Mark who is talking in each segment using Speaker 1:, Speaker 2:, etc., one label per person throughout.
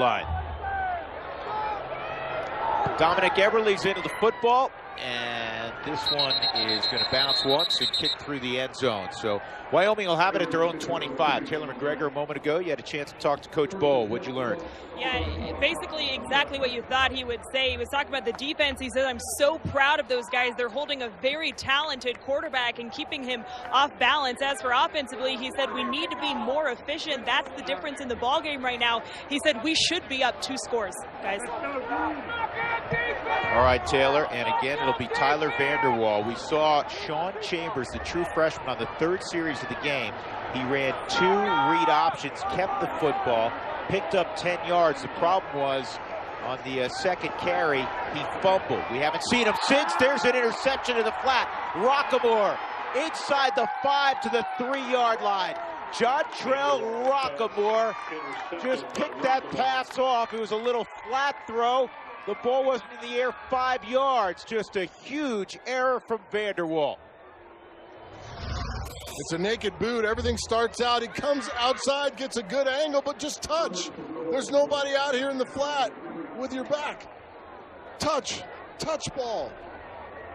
Speaker 1: line. Dominic Eberle's into the football, and this one is going to bounce once and kick through the end zone. So Wyoming will have it at their own 25. Taylor McGregor, a moment ago, you had a chance to talk to Coach Bowl. What'd you learn?
Speaker 2: Yeah, basically exactly what you thought he would say. He was talking about the defense. He said, I'm so proud of those guys. They're holding a very talented quarterback and keeping him off balance. As for offensively, he said, we need to be more efficient. That's the difference in the ball game right now. He said, we should be up 2 scores, guys.
Speaker 1: All right, Taylor, and again, it'll be Tyler Vanderwall. We saw Sean Chambers, the true freshman, on the 3rd series of the game. He ran 2 read options, kept the football, picked up 10 yards. The problem was on the 2nd carry, he fumbled. We haven't seen him since. There's an interception in the flat. Rockamore inside the 5 to the 3-yard line. Jontrell Rockamore just picked that pass off. It was a little flat throw. The ball wasn't in the air 5 yards. Just a huge error from Vanderwall.
Speaker 3: It's a naked boot. Everything starts out. He comes outside, gets a good angle, but just touch. There's nobody out here in the flat with your back. Touch ball.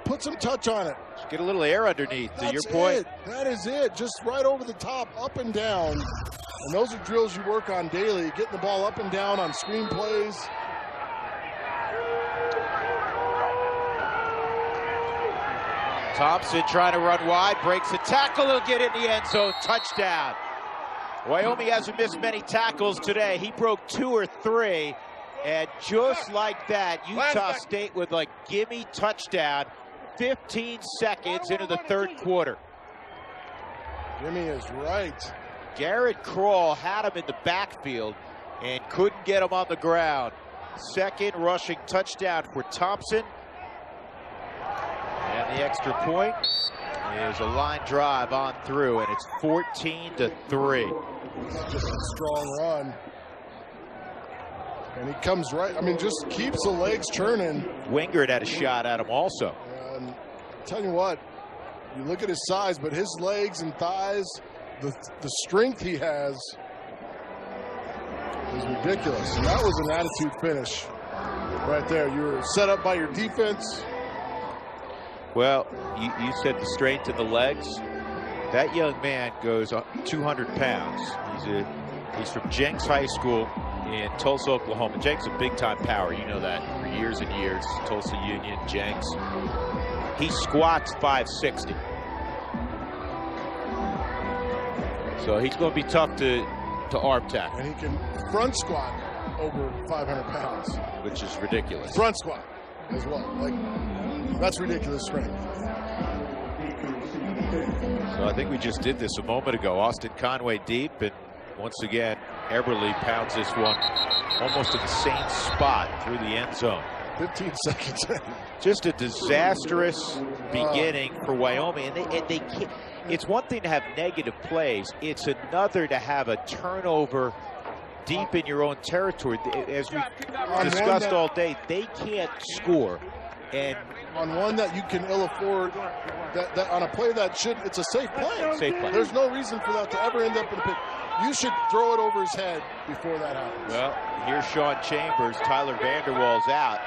Speaker 3: Put some touch on it.
Speaker 1: Just get a little air underneath, to your point.
Speaker 3: That is it. Just right over the top, up and down. And those are drills you work on daily, getting the ball up and down on screen plays.
Speaker 1: Thompson trying to run wide, breaks a tackle, he'll get in the end zone, touchdown. Wyoming hasn't missed many tackles today. He broke 2 or 3, and just like that, Utah State with like gimme touchdown, 15 seconds into the 3rd quarter.
Speaker 3: Jimmy is right.
Speaker 1: Garrett Kroll had him in the backfield and couldn't get him on the ground. 2nd rushing touchdown for Thompson. And the extra point is a line drive on through, and it's 14-3.
Speaker 3: It's just a strong run. And he comes right, I mean, just keeps the legs churning.
Speaker 1: Wingard had a shot at him also.
Speaker 3: And I'll tell you what, you look at his size, but his legs and thighs, the strength he has is ridiculous. And that was an attitude finish right there. You were set up by your defense.
Speaker 1: Well, you said the strength in the legs. That young man goes 200 pounds. He's from Jenks High School in Tulsa, Oklahoma. Jenks is a big-time power. You know that for years and years. Tulsa Union, Jenks. He squats 560. So he's going to be tough to arm tackle.
Speaker 3: And he can front squat over 500 pounds.
Speaker 1: Which is ridiculous.
Speaker 3: Front squat as well. That's ridiculous strength.
Speaker 1: So I think we just did this a moment ago. Austin Conway deep, and once again, Eberle pounds this one almost in the same spot through the end zone.
Speaker 3: 15 seconds in.
Speaker 1: Just a disastrous beginning for Wyoming. And they can't, it's one thing to have negative plays. It's another to have a turnover deep in your own territory. As we've discussed all day, they can't score. And
Speaker 3: on one that you can ill afford, that on a play that should, it's a safe play.
Speaker 1: Safe play.
Speaker 3: There's no reason for that to ever end up in a pick. You should throw it over his head before that happens.
Speaker 1: Well, here's Sean Chambers. Tyler Vanderwall's out.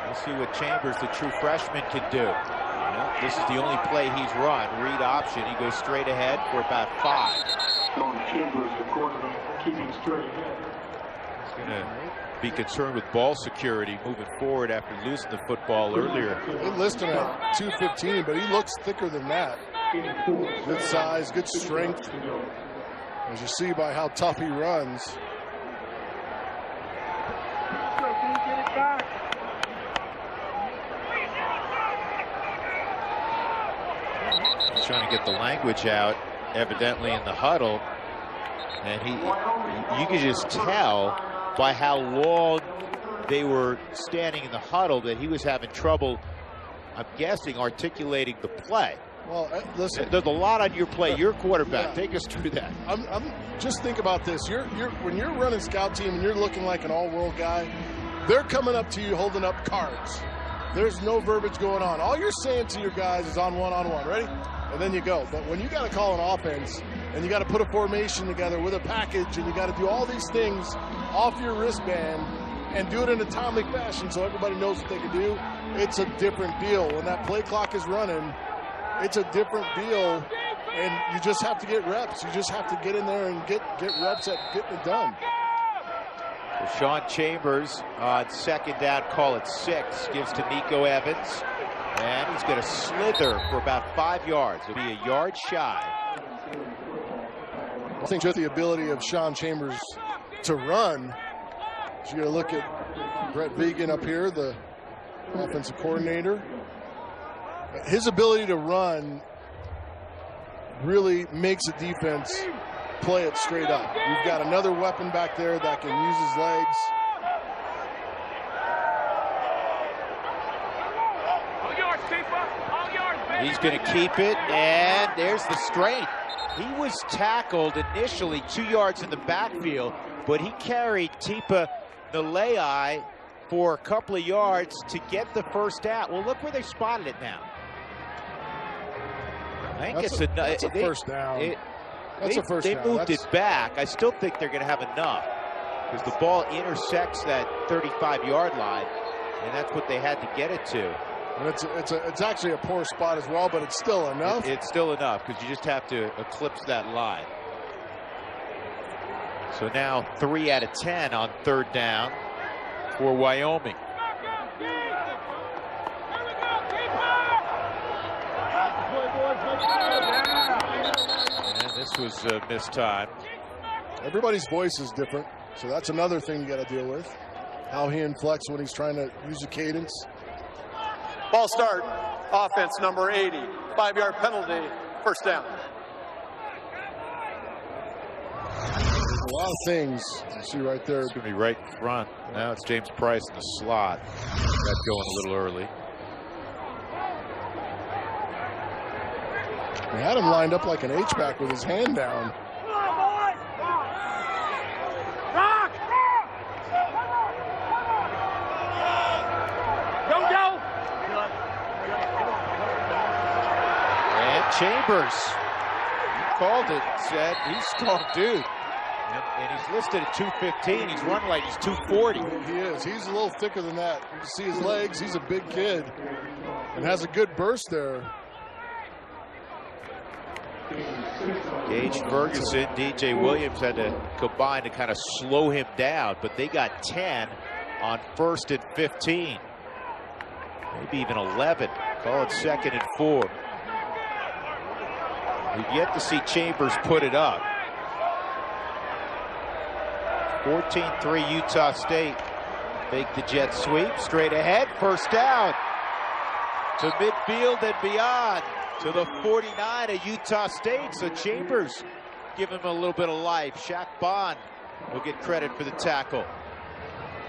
Speaker 1: We'll see what Chambers, the true freshman, can do. This is the only play he's run. Read option. He goes straight ahead for about 5.
Speaker 4: Chambers, the quarterback, keeping straight ahead.
Speaker 1: He's going to be concerned with ball security moving forward after losing the football earlier.
Speaker 3: They listed him at 215, but he looks thicker than that. Good size, good strength, as you see by how tough he runs.
Speaker 1: He's trying to get the language out, evidently in the huddle, and you could just tell by how long they were standing in the huddle that he was having trouble, I'm guessing, articulating the play.
Speaker 3: Well, listen,
Speaker 1: there's a lot on your play. You're quarterback. Yeah. Take us through that.
Speaker 3: I'm just think about this. When you're running scout team and you're looking like an all-world guy, they're coming up to you holding up cards. There's no verbiage going on. All you're saying to your guys is on one. Ready? And then you go. But when you got to call an offense and you got to put a formation together with a package and you got to do all these things off your wristband and do it in a timely fashion so everybody knows what they can do, it's a different deal. When that play clock is running, it's a different deal, and you just have to get reps. You just have to get in there and get reps at getting it done.
Speaker 1: Well, Sean Chambers on second down, call it 6, gives to Nico Evans, and he's going to slither for about 5 yards. It'll be a yard shy.
Speaker 3: I think just the ability of Sean Chambers to run, you're going to look at Brett Vegan up here, the offensive coordinator. His ability to run really makes a defense play it straight up. You've got another weapon back there that can use his legs.
Speaker 1: He's going to keep it, and there's the strength. He was tackled initially 2 yards in the backfield, but he carried Tipa Nalei for a couple of yards to get the first down. Well, look where they spotted it now. I think
Speaker 3: that's a first down.
Speaker 1: They moved it back. I still think they're going to have enough because the ball intersects that 35-yard line, and that's what they had to get it to.
Speaker 3: And it's actually a poor spot as well, but it's still enough.
Speaker 1: It's still enough because you just have to eclipse that line. So now 3 out of 10 on third down for Wyoming. And this was missed time.
Speaker 3: Everybody's voice is different, so that's another thing you got to deal with. How he inflects when he's trying to use a cadence.
Speaker 5: Ball start, offense number 80, 5-yard penalty, first down.
Speaker 3: A lot of things you see right there.
Speaker 1: It's going to be right in front. Now it's James Price in the slot. Got going a little early.
Speaker 3: They had him lined up like an H-back with his hand down.
Speaker 1: Chambers, he called it, said he's a strong dude. And he's listed at 215. He's running like he's 240.
Speaker 3: He is. He's a little thicker than that. You can see his legs. He's a big kid and has a good burst there.
Speaker 1: Gage Ferguson, DJ Williams had to combine to kind of slow him down, but they got 10 on 1st and 15. Maybe even 11. Call it 2nd and 4. We've yet to see Chambers put it up. 14-3 Utah State. Make the jet sweep. Straight ahead. First down. To midfield and beyond. To the 49 of Utah State. So Chambers give him a little bit of life. Shaq Bond will get credit for the tackle.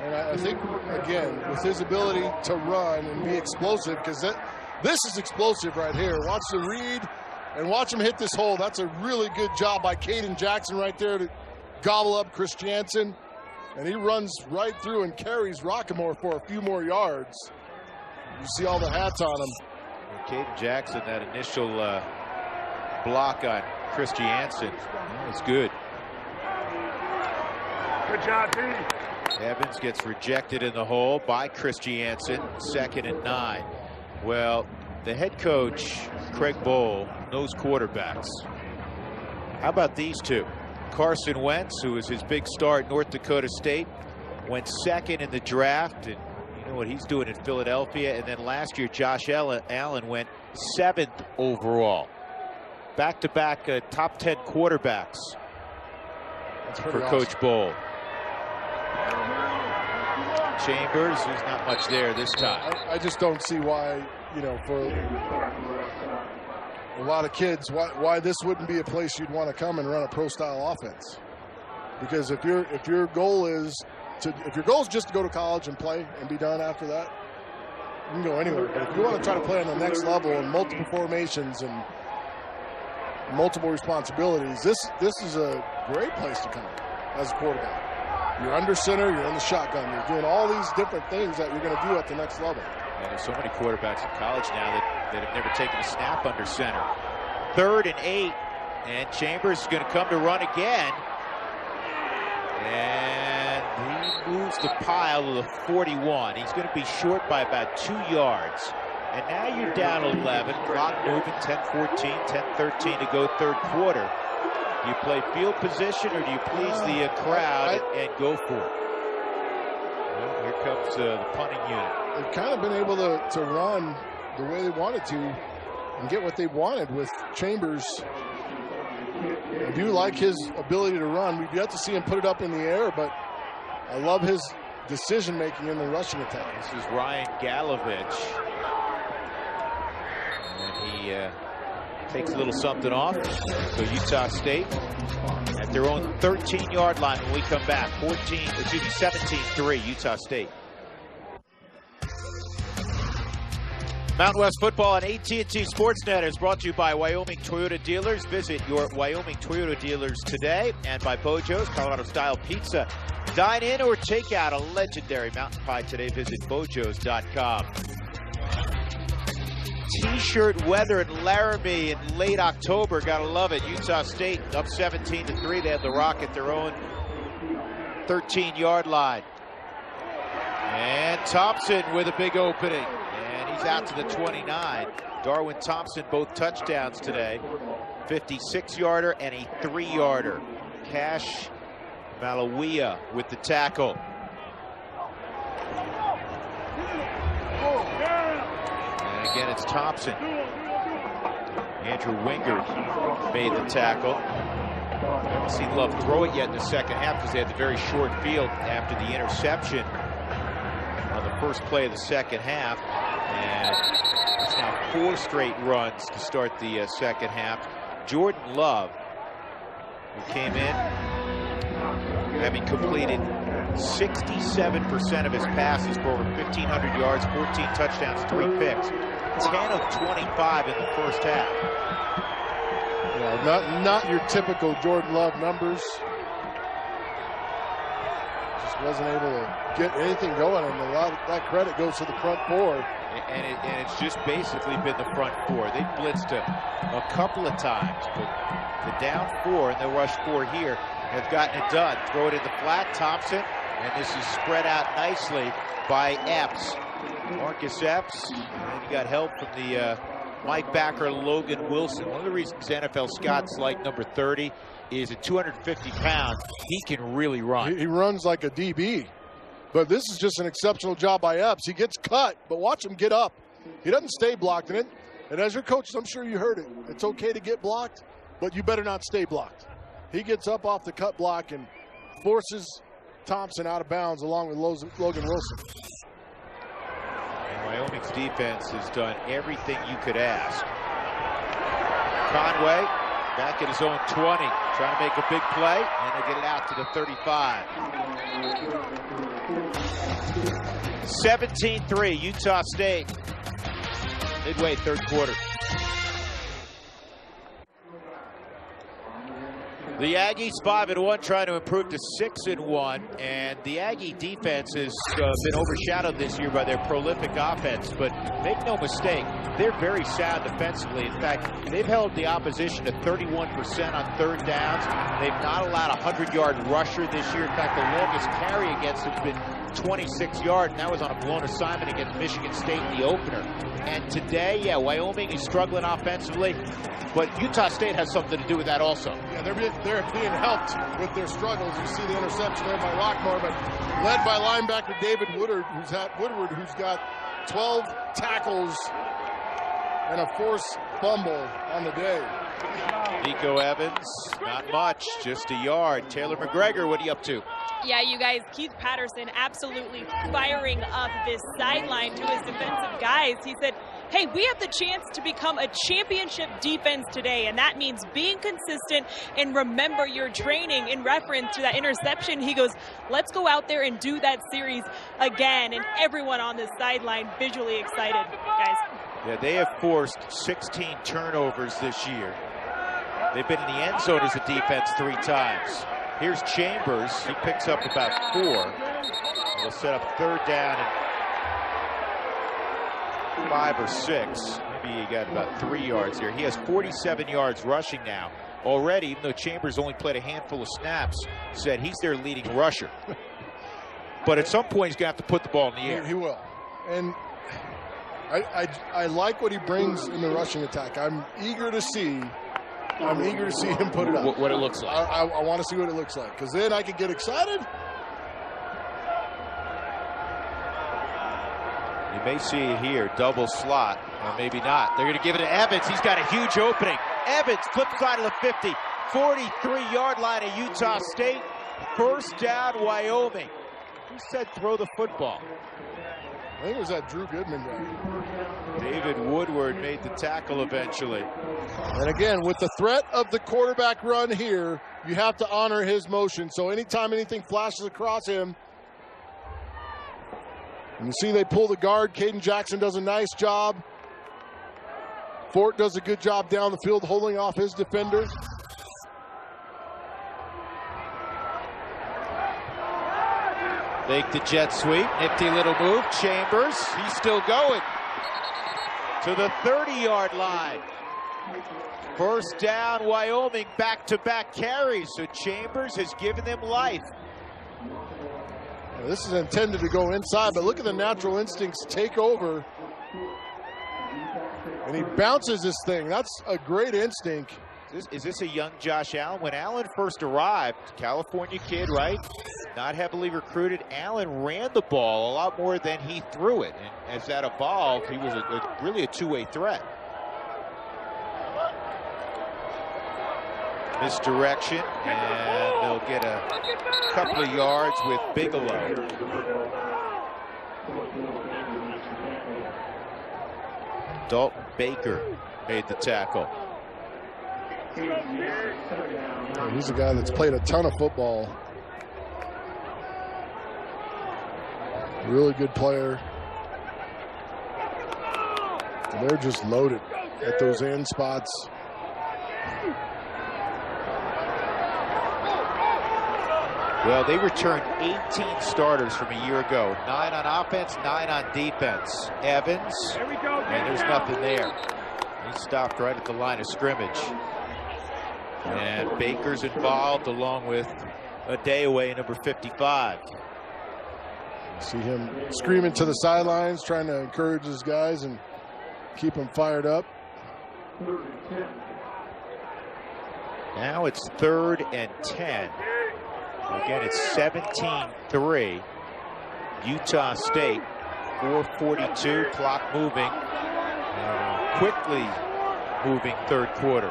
Speaker 3: And I think, again, with his ability to run and be explosive, because this is explosive right here. Watch the read. And watch him hit this hole. That's a really good job by Caden Jackson right there to gobble up Chris Jansen. And he runs right through and carries Rockemore for a few more yards. You see all the hats on him.
Speaker 1: Caden Jackson, that initial block on Chris Jansen, was good.
Speaker 4: Good job, D.
Speaker 1: Evans gets rejected in the hole by Chris Jansen. 2nd and 9. Well, the head coach, Craig Bohl, knows quarterbacks. How about these two? Carson Wentz, who was his big star at North Dakota State, went 2nd in the draft, and you know what he's doing in Philadelphia. And then last year, Josh Allen went 7th overall. Back-to-back top 10 quarterbacks for
Speaker 3: awesome.
Speaker 1: Coach Bohl. Chambers, there's not much there this time.
Speaker 3: I just don't see why, you know, for a lot of kids, why this wouldn't be a place you'd want to come and run a pro-style offense. Because if your goal is just to go to college and play and be done after that, you can go anywhere. But if you want to try to play on the next level in multiple formations and multiple responsibilities, this is a great place to come as a quarterback. You're under center, you're in the shotgun, you're doing all these different things that you're going to do at the next level.
Speaker 1: And there's so many quarterbacks in college now that have never taken a snap under center. 3rd and 8, and Chambers is going to come to run again. And he moves the pile to the 41. He's going to be short by about 2 yards. And now you're down 11. Clock moving, 10-14, 10-13 to go third quarter. Do you play field position or do you please the crowd and go for it? Well, here comes the punting unit.
Speaker 3: They've kind of been able to run the way they wanted to and get what they wanted with Chambers. I do like his ability to run. We've yet to see him put it up in the air, but I love his decision-making in the rushing attack.
Speaker 1: This is Ryan Galovich. And he takes a little something off. So Utah State at their own 13-yard line when we come back. 17-3, Utah State. Mountain West Football on AT&T Sportsnet is brought to you by Wyoming Toyota Dealers. Visit your Wyoming Toyota dealers today. And by Bojo's, Colorado-style pizza. Dine in or take out a legendary mountain pie today. Visit bojos.com. T-shirt weather in Laramie in late October. Gotta love it. Utah State up 17-3. They have the Rock at their own 13-yard line. And Thompson with a big opening. He's out to the 29. Darwin Thompson, both touchdowns today. 56-yarder and a 3-yarder. Cash Malawia with the tackle. And again, it's Thompson. Andrew Wingard made the tackle. Haven't seen Love throw it yet in the second half because they had the very short field after the interception on the first play of the second half. And it's now 4 straight runs to start the second half. Jordan Love, who came in having completed 67% of his passes for over 1,500 yards, 14 touchdowns, 3 picks, 10 of 25 in the first half.
Speaker 3: Yeah, not your typical Jordan Love numbers. Just wasn't able to get anything going, and a lot of that credit goes to the front four.
Speaker 1: And it's just basically been the front four. They blitzed a couple of times, but the down 4 and the rush 4 here have gotten it done. Throw it in the flat, Thompson, and this is spread out nicely by Epps. Marcus Epps, and he got help from the Mike backer Logan Wilson. One of the reasons NFL scouts like number 30 is at 250 pounds, he can really run.
Speaker 3: He runs like a DB. But this is just an exceptional job by Epps. He gets cut, but watch him get up. He doesn't stay blocked in it. And as your coach, I'm sure you heard it. It's okay to get blocked, but you better not stay blocked. He gets up off the cut block and forces Thompson out of bounds along with Logan Wilson.
Speaker 1: And Wyoming's defense has done everything you could ask. Conway back at his own 20, trying to make a big play, and they get it out to the 35. 17-3, Utah State. Midway, third quarter. The Aggies 5-1, trying to improve to 6-1, and the Aggie defense has been overshadowed this year by their prolific offense. But make no mistake, they're very sound defensively. In fact, they've held the opposition to 31% on third downs. They've not allowed a 100-yard rusher this year. In fact, the longest carry against them has been 26 yards, and that was on a blown assignment against Michigan State in the opener. And today, yeah, Wyoming is struggling offensively, but Utah State has something to do with that also.
Speaker 3: Yeah, they're being helped with their struggles. You see the interception there by Lockmore, but led by linebacker David Woodward, who's got 12 tackles and a forced fumble on the day.
Speaker 1: Nico Evans, not much, just a yard. Taylor McGregor, what are you up to?
Speaker 2: Yeah, you guys, Keith Patterson absolutely firing up this sideline to his defensive guys. He said, hey, we have the chance to become a championship defense today, and that means being consistent and remember your training. In reference to that interception, he goes, let's go out there and do that series again. And everyone on this sideline visually excited, guys.
Speaker 1: Yeah, they have forced 16 turnovers this year. They've been in the end zone as a defense 3 times. Here's Chambers. He picks up about 4. They'll set up third down and 5 or 6. Maybe he got about 3 yards here. He has 47 yards rushing now. already, even though Chambers only played a handful of snaps, said he's their leading rusher. But at some point, he's going to have to put the ball in the air.
Speaker 3: He will. And I like what he brings in the rushing attack. I'm eager to see him put it up.
Speaker 1: What it looks like.
Speaker 3: I want to see what it looks like, because then I can get excited.
Speaker 1: You may see it here, double slot, or maybe not. They're going to give it to Evans. He's got a huge opening. Evans, flip side of the 50, 43-yard line of Utah State. First down, Wyoming. Who said throw the football?
Speaker 3: I think it was that Drew Goodman guy.
Speaker 1: David Woodward made the tackle eventually.
Speaker 3: And again, with the threat of the quarterback run here, you have to honor his motion. So anytime anything flashes across him, and you see they pull the guard. Caden Jackson does a nice job. Fort does a good job down the field holding off his defender.
Speaker 1: Make the jet sweep. Nifty little move. Chambers. He's still going. To the 30-yard line. First down, Wyoming. Back-to-back carries. So Chambers has given them life.
Speaker 3: This is intended to go inside, but look at the natural instincts take over. And he bounces this thing. That's a great instinct.
Speaker 1: Is this a young Josh Allen? When Allen first arrived, California kid, right? Not heavily recruited. Allen ran the ball a lot more than he threw it. And as that evolved, he was really a two-way threat. Misdirection, and they'll get a couple of yards with Bigelow. Dalton Baker made the tackle.
Speaker 3: He's a guy that's played a ton of football. Really good player. And they're just loaded at those end spots.
Speaker 1: Well, they returned 18 starters from a year ago. 9 on offense, 9 on defense. Evans, and there's nothing there. He stopped right at the line of scrimmage. And Baker's involved along with Adewale, number 55.
Speaker 3: See him screaming to the sidelines, trying to encourage his guys and keep them fired up.
Speaker 1: Now it's 3rd and 10. Again, it's 17-3. Utah State, 4:42, clock moving. Quickly moving third quarter.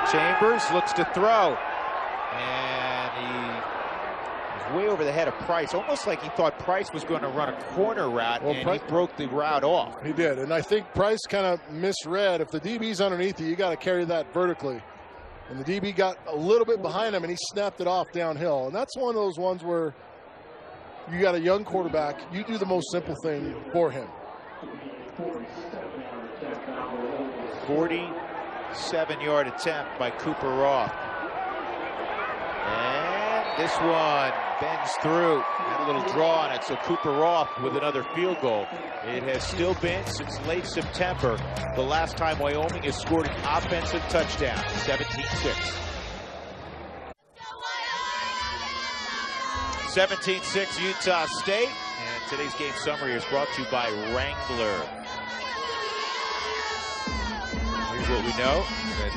Speaker 1: Chambers looks to throw. And he was way over the head of Price, almost like he thought Price was going to run a corner route, and he broke the route off.
Speaker 3: He did, and I think Price kind of misread. If the DB's underneath you, you got to carry that vertically. And the DB got a little bit behind him, and he snapped it off downhill. And that's one of those ones where you got a young quarterback, you do the most simple thing for him.
Speaker 1: 47-yard attempt by Cooper Roth. And this one bends through. Had a little draw on it, so Cooper Roth with another field goal. It has still been since late September the last time Wyoming has scored an offensive touchdown. 17-6. 17-6 Utah State. And today's game summary is brought to you by Wrangler. Here's what we know,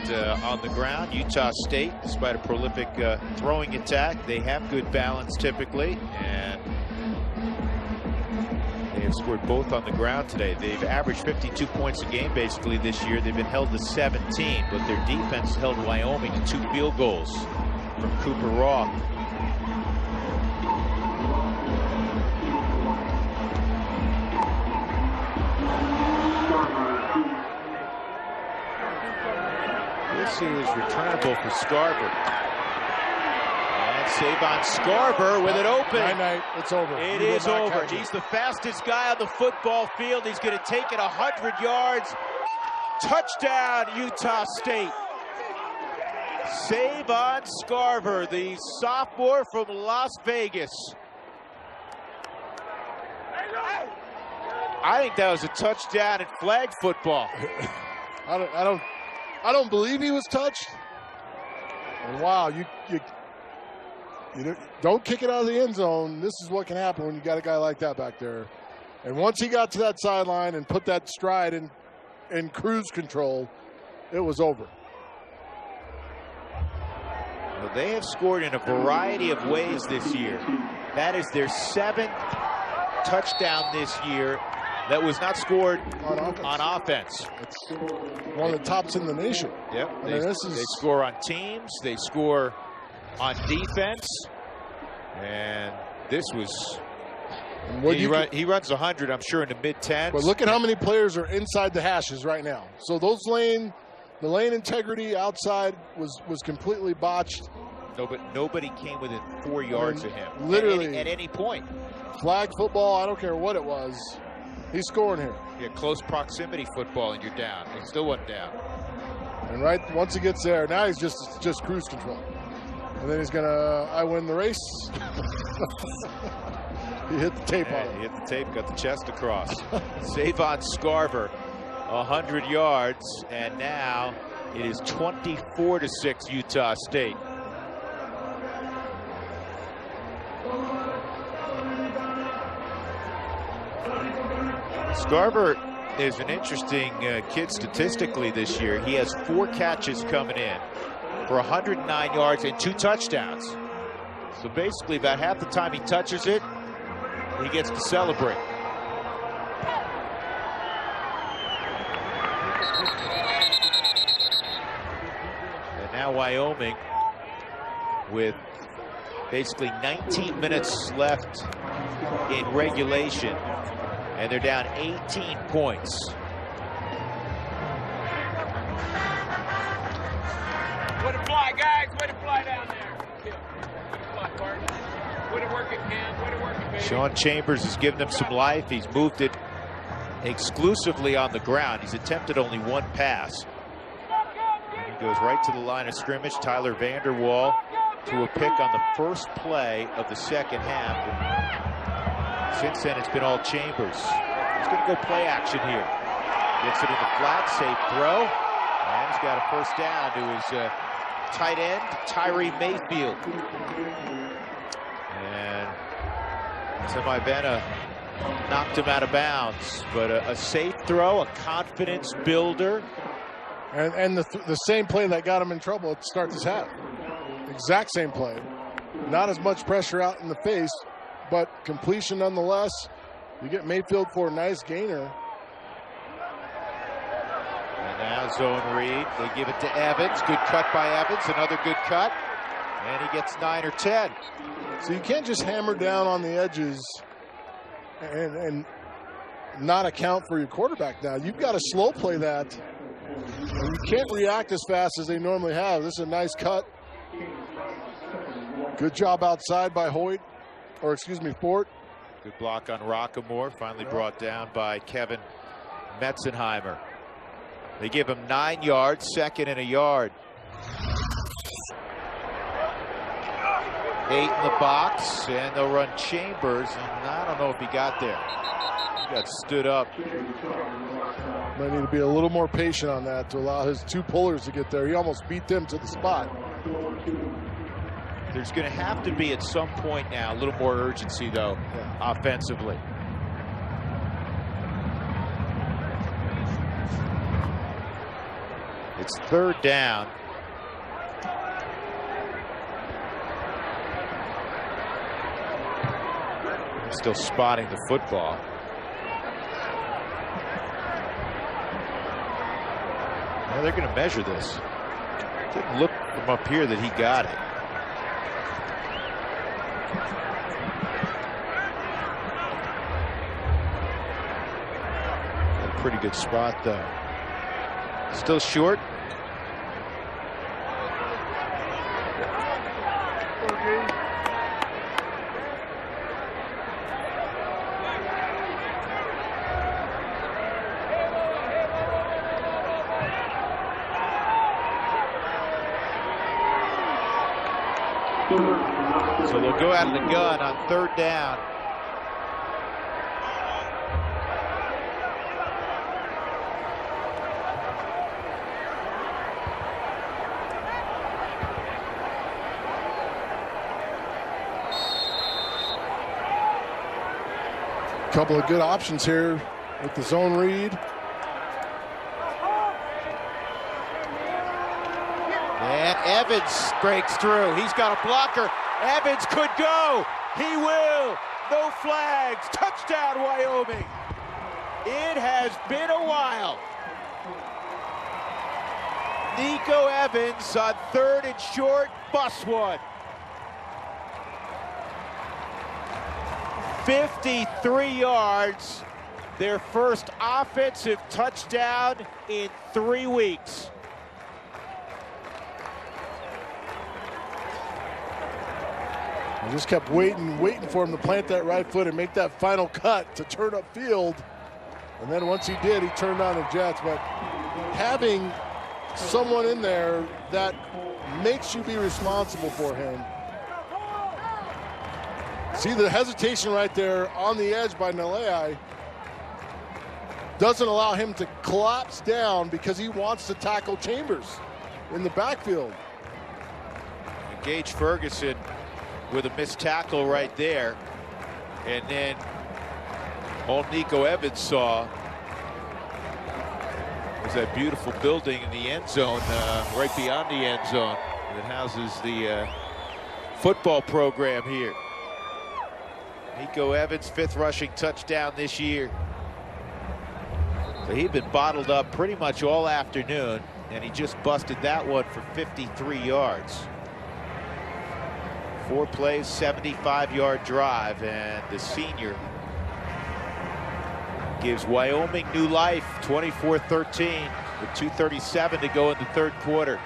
Speaker 1: that on the ground, Utah State, despite a prolific throwing attack, they have good balance typically, and they have scored both on the ground today. They've averaged 52 points a game basically this year. They've been held to 17, but their defense held Wyoming to 2 field goals from Cooper Roth. This is returnable for Scarver. And Savon Scarver with it open.
Speaker 3: Night, it's over.
Speaker 1: It is over. He's the fastest guy on the football field. He's going to take it 100 yards. Touchdown, Utah State. Savon Scarver, the sophomore from Las Vegas. I think that was a touchdown in flag football.
Speaker 3: I don't I don't believe he was touched. And wow, you don't kick it out of the end zone. This is what can happen when you got a guy like that back there. And once he got to that sideline and put that stride in cruise control, it was over.
Speaker 1: Well, they have scored in a variety of ways this year. That is their 7th touchdown this year that was not scored on offense.
Speaker 3: It's one of the tops in the nation.
Speaker 1: Yep.
Speaker 3: They
Speaker 1: score on teams. They score on defense. And this was... He runs 100, I'm sure, in the mid-10s.
Speaker 3: But look at how many players are inside the hashes right now. So the lane integrity outside was completely botched.
Speaker 1: No, but nobody came within 4 yards of him.
Speaker 3: Literally.
Speaker 1: At any point.
Speaker 3: Flag football, I don't care what it was. He's scoring here.
Speaker 1: Yeah, close proximity football, and you're down. He still wasn't down.
Speaker 3: And once he gets there, now he's just cruise control. And then he's gonna, I win the race. He hit the tape on it.
Speaker 1: He hit the tape, got the chest across. Savon Scarver, 100 yards, and now it is 24-6 Utah State. Scarver is an interesting kid statistically this year. He has 4 catches coming in for 109 yards and 2 touchdowns. So basically about half the time he touches it, he gets to celebrate. And now Wyoming with basically 19 minutes left in regulation. And they're down 18 points.
Speaker 6: Way to fly, guys. Way to fly down there. Way to fly, Bart. Way to work it, Cam. Way to work it, baby.
Speaker 1: Sean Chambers has given him some life. He's moved it exclusively on the ground. He's attempted only 1 pass. And he goes right to the line of scrimmage. Tyler Vanderwall threw a pick on the first play of the second half. And since then, it's been all Chambers. He's going to go play action here. Gets it in the flat, safe throw. And he's got a first down to his tight end, Tyree Mayfield. And Timmy Benna knocked him out of bounds. But a safe throw, a confidence builder.
Speaker 3: And the same play that got him in trouble at the start of this half. Exact same play. Not as much pressure out in the face, but completion nonetheless. You get Mayfield for a nice gainer.
Speaker 1: And now zone read. They give it to Evans. Good cut by Evans. Another good cut. And he gets 9 or 10.
Speaker 3: So you can't just hammer down on the edges and not account for your quarterback now. You've got to slow play that. And you can't react as fast as they normally have. This is a nice cut. Good job outside by Fort.
Speaker 1: Good block on Rockamore. Finally brought down by Kevin Metzenheimer. They give him 9 yards, 2nd and a yard. 8 in the box, and they'll run Chambers. And I don't know if he got there. He got stood up.
Speaker 3: Might need to be a little more patient on that to allow his 2 pullers to get there. He almost beat them to the spot.
Speaker 1: There's going to have to be at some point now a little more urgency, though, offensively. It's 3rd down. Still spotting the football. Well, they're going to measure this. It didn't look from up here that he got it. A pretty good spot, though. Still short. So they'll go out of the gun on 3rd down.
Speaker 3: Couple of good options here with the zone read.
Speaker 1: And Evans breaks through. He's got a blocker. Evans could go. He will. No flags. Touchdown, Wyoming. It has been a while. Nico Evans on 3rd and short. Bus one. 53 yards. Their first offensive touchdown in 3 weeks.
Speaker 3: I just kept waiting for him to plant that right foot and make that final cut to turn upfield. And then once he did, he turned on the jets. But having someone in there that makes you be responsible for him. See the hesitation right there on the edge by Nalei. Doesn't allow him to collapse down because he wants to tackle Chambers in the backfield.
Speaker 1: Gage Ferguson with a missed tackle right there. And then all Nico Evans saw was that beautiful building in the end zone, right beyond the end zone, that houses the football program here. Nico Evans, 5th rushing touchdown this year. So he'd been bottled up pretty much all afternoon, and he just busted that one for 53 yards. 4 plays, 75-yard drive, and the senior gives Wyoming new life, 24-13, with 2:37 to go in the 3rd quarter.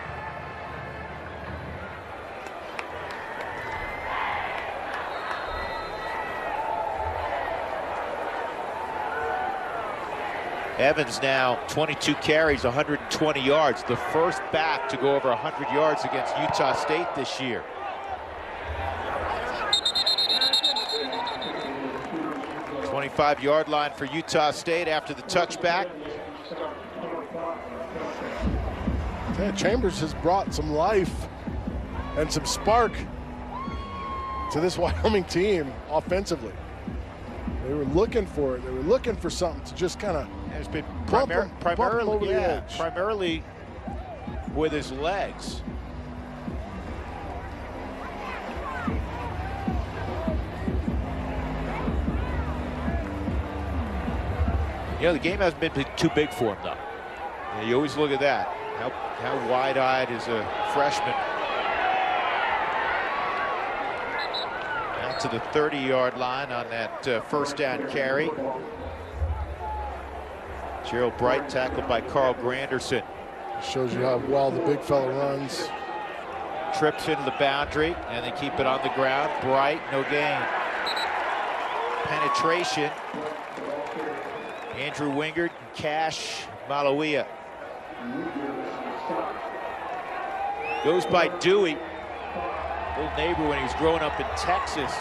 Speaker 1: Evans now 22 carries, 120 yards, the first back to go over 100 yards against Utah State this year. The 25-yard line for Utah State after the touchback.
Speaker 3: Yeah, Chambers has brought some life and some spark to this Wyoming team offensively. They were looking for it. They were looking for something to just kind of.
Speaker 1: It's been primarily with his legs. You know, the game hasn't been too big for him, though. Yeah, you always look at that. How wide-eyed is a freshman? Out to the 30-yard line on that first down carry. Gerald Bright tackled by Carl Granderson.
Speaker 3: Shows you how well the big fella runs.
Speaker 1: Trips into the boundary, and they keep it on the ground. Bright, no gain. Penetration. Andrew Wingard, Cash Malawia. Goes by Dewey. Old neighbor when he was growing up in Texas.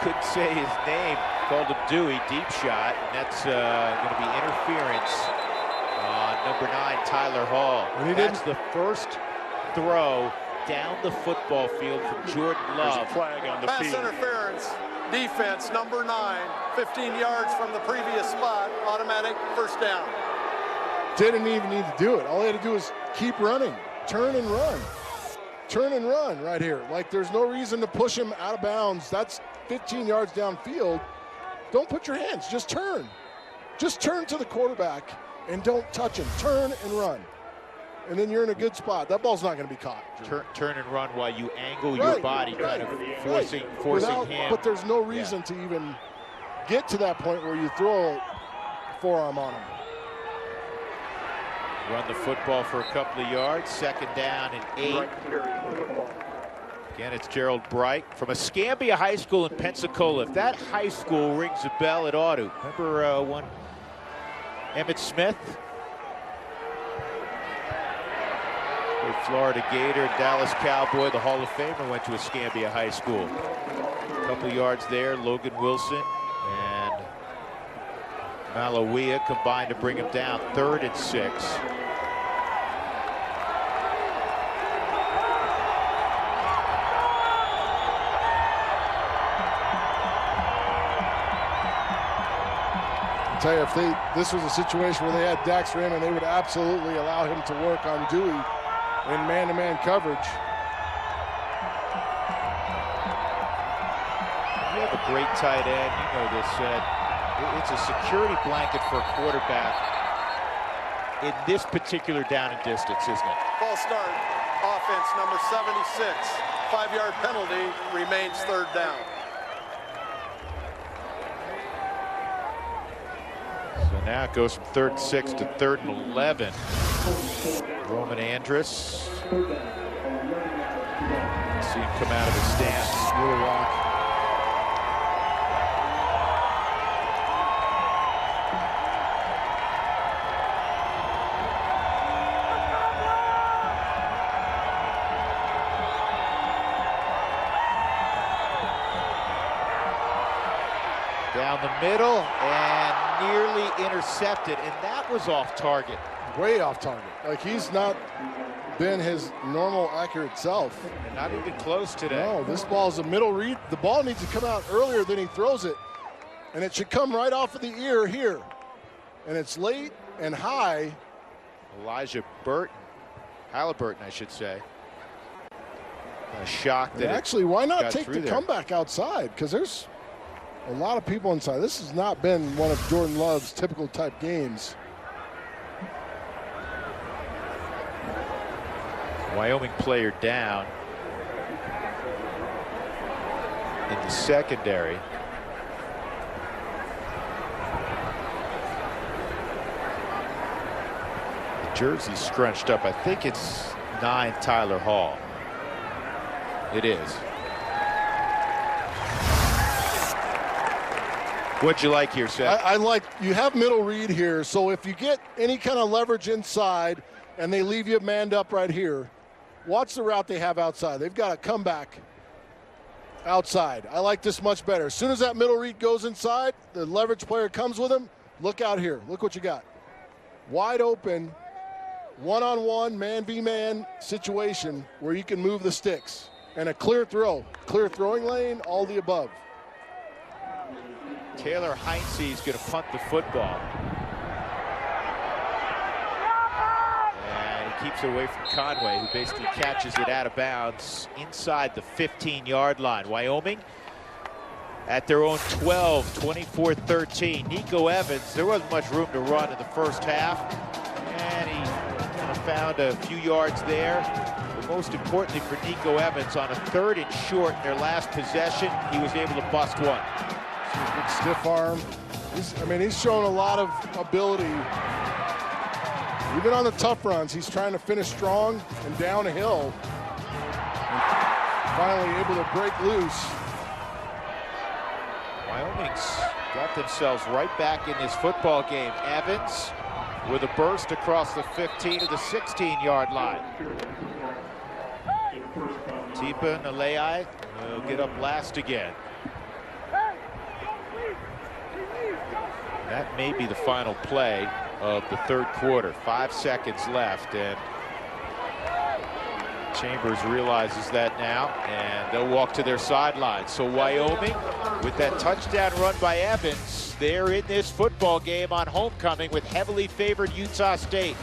Speaker 1: Couldn't say his name. Called him Dewey, deep shot, and that's going to be interference on number 9, Tyler Hall. That's the first throw down the football field from Jordan Love.
Speaker 5: Flag on the pass field. Interference, defense, number 9, 15 yards from the previous spot, automatic first down.
Speaker 3: Didn't even need to do it. All he had to do was keep running, turn and run. Turn and run right here. Like, there's no reason to push him out of bounds. That's 15 yards downfield. Don't put your hands, just turn. Just turn to the quarterback and don't touch him. Turn and run. And then you're in a good spot. That ball's not going to be caught.
Speaker 1: Turn and run while you angle your body, kind of forcing him.
Speaker 3: But there's no reason to even get to that point where you throw a forearm on him.
Speaker 1: Run the football for a couple of yards. 2nd down and 8. Again, it's Gerald Bright from Escambia High School in Pensacola. If that high school rings a bell, it ought to. Remember one Emmitt Smith? Florida Gator, Dallas Cowboy, the Hall of Famer, went to Escambia High School. A couple yards there, Logan Wilson and Malawia combined to bring him down. 3rd and 6.
Speaker 3: I tell you, if this was a situation where they had Dax Raymond, they would absolutely allow him to work on Dewey in man-to-man coverage.
Speaker 1: You have a great tight end. You know this, Ed. It's a security blanket for a quarterback in this particular down and distance, isn't it?
Speaker 5: False start. Offense number 76. 5-yard penalty, remains third down.
Speaker 1: So now it goes from 3rd and 6 to 3rd and 11. Roman Andrus. See him come out of his stance.
Speaker 3: Little rock.
Speaker 1: Down the middle and nearly intercepted, and that was off target.
Speaker 3: Way off target. Like, he's not been his normal accurate self.
Speaker 1: And not even close today.
Speaker 3: No, this ball's a middle read. The ball needs to come out earlier than he throws it. And it should come right off of the ear here. And it's late and high.
Speaker 1: Elijah Burton, Halliburton, I should say. Kind of shocked that
Speaker 3: actually, why not take the
Speaker 1: there.
Speaker 3: comeback outside? Because there's a lot of people inside. This has not been one of Jordan Love's typical type games.
Speaker 1: Wyoming player down in the secondary. The jersey's scrunched up. I think it's 9 Tyler Hall. It is. What'd you like here, Seth?
Speaker 3: I like, you have middle read here, so if you get any kind of leverage inside and they leave you manned up right here, watch the route they have outside. They've got to come back outside. I like this much better. As soon as that middle read goes inside, the leverage player comes with him. Look out here. Look what you got. Wide open, one-on-one, man-v-man situation where you can move the sticks. And a clear throw. Clear throwing lane, all the above.
Speaker 1: Taylor Heinze is going to punt the football. And he keeps it away from Conway, who basically catches it out of bounds inside the 15-yard line. Wyoming at their own 12, 24-13. Nico Evans, there wasn't much room to run in the first half. And he kind of found a few yards there. But most importantly for Nico Evans, on a 3rd and short in their last possession, he was able to bust one.
Speaker 3: Good stiff arm. He's shown a lot of ability. Even on the tough runs, he's trying to finish strong and down a hill. And finally able to break loose.
Speaker 1: Wyoming's got themselves right back in this football game. Evans with a burst across the 15 to the 16-yard line. Tipa Nalei will get up last again. That may be the final play of the 3rd quarter. 5 seconds left, and Chambers realizes that now, and they'll walk to their sideline. So Wyoming, with that touchdown run by Evans, they're in this football game on homecoming with heavily favored Utah State.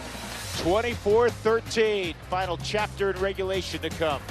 Speaker 1: 24-13, final chapter in regulation to come.